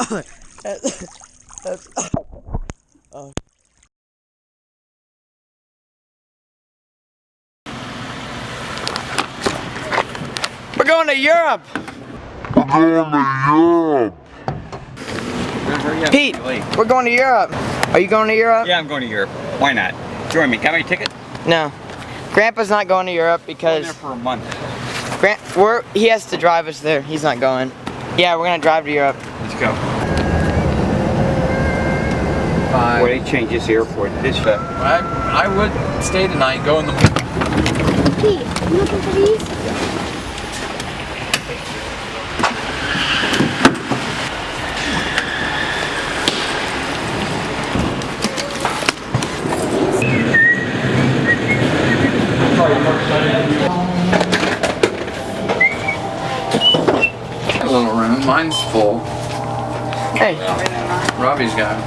That's oh. We're going to Europe. Pete, we're going to Europe. Are you going to Europe? Yeah, I'm going to Europe. Why not? Join me. Got my ticket? No. Grandpa's not going to Europe because I'm there for a month. He has to drive us there. He's not going. Yeah, we're gonna drive to Europe. Let's go. Boy, they changed this airport. This I would stay tonight. Go in the. Pete, you looking for these? A little room. Mine's full. Hey. Robbie's got it.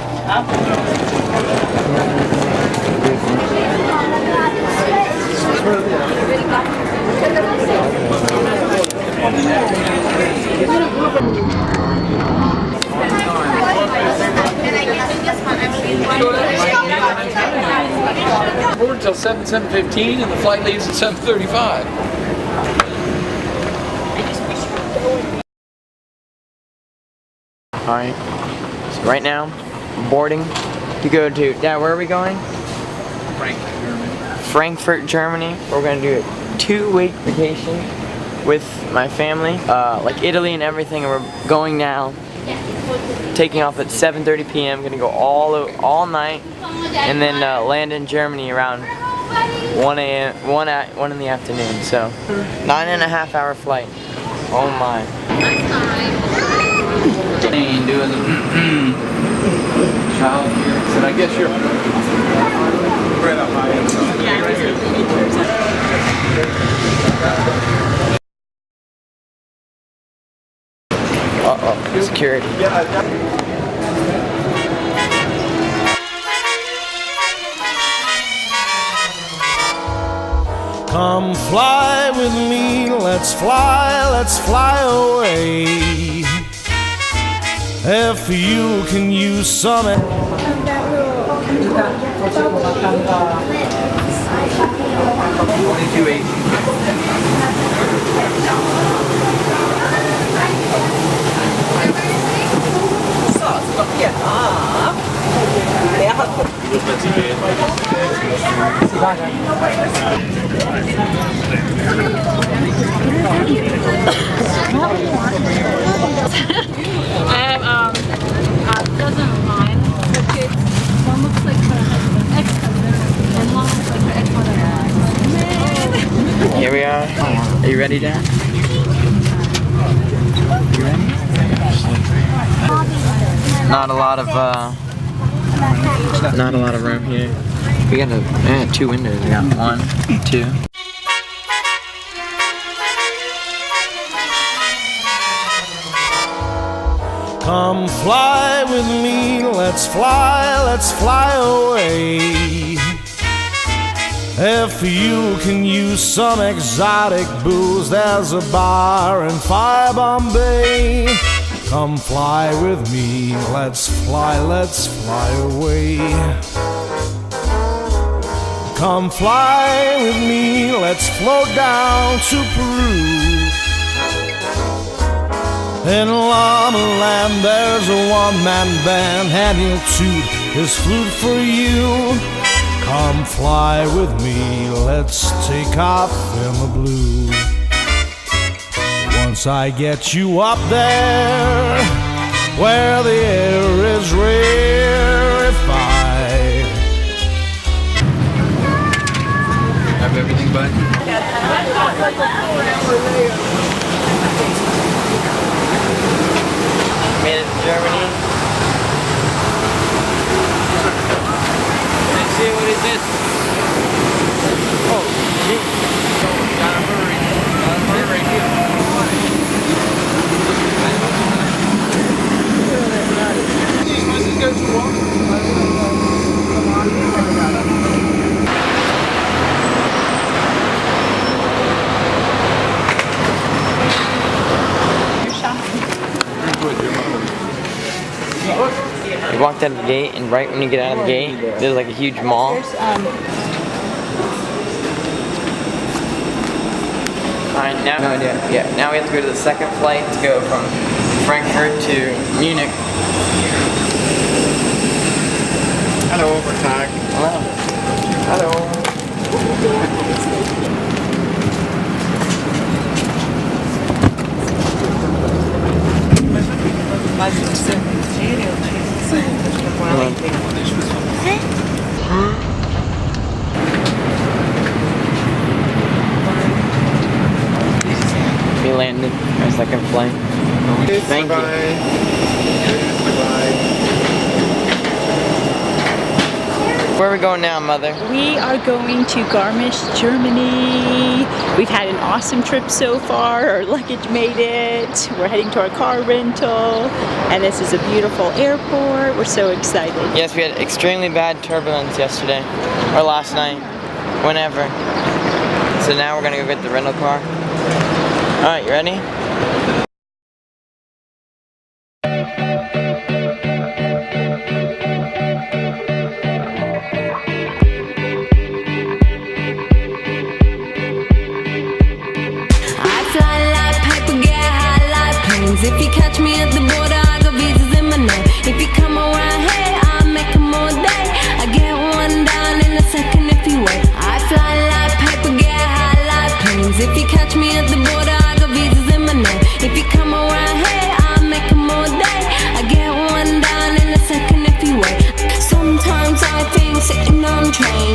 We're until 7:15 and the flight leaves at 7:35. Alright. So right now, boarding to go to Dad, where are we going? Frankfurt, Germany. We're gonna do a 2-week vacation with my family, like Italy and everything, and we're going now. Taking off at 7:30 p.m. Gonna go all night, and then land in Germany around 1 in the afternoon. So 9.5-hour flight. Oh my. Doing the child here. So I guess you're right up high. Uh-oh, security. Come fly with me, let's fly away. If you can use some 22.8. I have a dozen of mine for kids. One looks like her ex-husband, and one looks like her ex-mother-in-law. Here we are. Are you ready, Dad? You ready? Not a lot of room here. We got 2 windows. We got 1, 2. Come fly with me, let's fly away. If you can use some exotic booze, there's a bar in Fire Bombay. Come fly with me, let's fly away. Come fly with me, let's float down to Peru. In Llama Land there's a one-man band, and he'll toot his flute for you. Come fly with me, let's take off in the blue. Once I get you up there, where the air is rarefied. Have everything, bud? Made it to Germany. Let's see, what is this? Oh, gee. Got a hurry. Right here. This is good to walk. We walked out of the gate, and right when you get out of the gate, there's like a huge mall. Alright, now no idea. Yeah, now we have to go to the second flight to go from Frankfurt to Munich. Hello, guten Tag. Hello. Hello. We landed our second flight. Thank you. Where are we going now, Mother? We are going to Garmisch, Germany. We've had an awesome trip so far. Our luggage made it. We're heading to our car rental. And this is a beautiful airport. We're so excited. Yes, we had extremely bad turbulence yesterday. Or last night. Whenever. So now we're gonna go get the rental car. Alright, you ready? If you catch me at the border, I got visas in my name. If you come around here, I'll make them all day. I get one down in a second if you wait. I fly like paper, get high like planes. If you catch me at the border, I got visas in my name. If you come around here, I'll make them all day. I get one down in a second if you wait. Sometimes I think sitting on trains